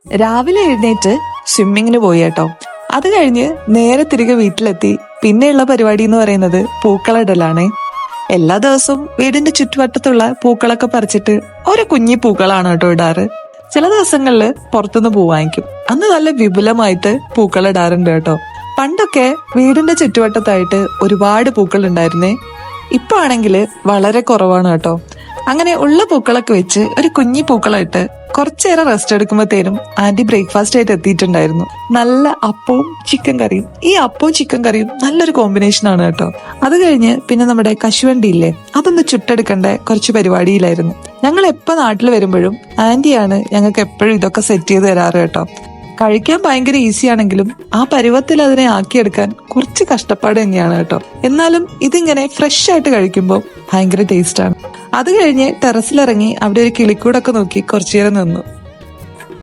രാവിലെ എഴുന്നേറ്റ് സ്വിമ്മിങ്ങിന് പോയി കേട്ടോ. അത് കഴിഞ്ഞ് നേരെ തിരികെ വീട്ടിലെത്തി. പിന്നെയുള്ള പരിപാടി എന്ന് പറയുന്നത് പൂക്കളിടലാണ്. എല്ലാ ദിവസവും വീടിന്റെ ചുറ്റുവട്ടത്തുള്ള പൂക്കളൊക്കെ പറിച്ചിട്ട് ഒരു കുഞ്ഞി പൂക്കളാണ് കേട്ടോ ഇടാറ്. ചില ദിവസങ്ങളില് പുറത്തുനിന്ന് പൂ വാങ്ങിക്കും. അന്ന് നല്ല വിപുലമായിട്ട് പൂക്കൾ ഇടാറുണ്ട് കേട്ടോ. പണ്ടൊക്കെ വീടിന്റെ ചുറ്റുവട്ടത്തായിട്ട് ഒരുപാട് പൂക്കൾ ഉണ്ടായിരുന്നേ. ഇപ്പൊ ആണെങ്കില് വളരെ കുറവാണ് കേട്ടോ. അങ്ങനെ ഉള്ള പൂക്കളൊക്കെ വെച്ച് ഒരു കുഞ്ഞി പൂക്കളായിട്ട് കുറച്ചേറെ റെസ്റ്റ് എടുക്കുമ്പോഴത്തേനും ആന്റി ബ്രേക്ക്ഫാസ്റ്റ് ആയിട്ട് എത്തിയിട്ടുണ്ടായിരുന്നു. നല്ല അപ്പവും ചിക്കൻ കറിയും. ഈ അപ്പവും ചിക്കൻ കറിയും നല്ലൊരു കോമ്പിനേഷൻ ആണ് കേട്ടോ. അത് കഴിഞ്ഞ് പിന്നെ നമ്മുടെ കശുവണ്ടി ഇല്ലേ, അതൊന്ന് ചുട്ടെടുക്കേണ്ട കുറച്ച് പരിപാടിയിലായിരുന്നു. ഞങ്ങൾ എപ്പോ നാട്ടിൽ വരുമ്പോഴും ആന്റിയാണ് ഞങ്ങൾക്ക് എപ്പോഴും ഇതൊക്കെ സെറ്റ് ചെയ്ത് തരാറ് കേട്ടോ. കഴിക്കാൻ ഭയങ്കര ഈസി ആണെങ്കിലും ആ പരുവത്തിൽ അതിനെ ആക്കിയെടുക്കാൻ കുറച്ച് കഷ്ടപ്പാട് തന്നെയാണ് കേട്ടോ. എന്നാലും ഇതിങ്ങനെ ഫ്രഷ് ആയിട്ട് കഴിക്കുമ്പോൾ ഭയങ്കര ടേസ്റ്റ് ആണ്. അത് കഴിഞ്ഞ് ടെറസിലിറങ്ങി അവിടെ ഒരു കിളിക്കൂടൊക്കെ നോക്കി കുറച്ചു നേരം നിന്നു.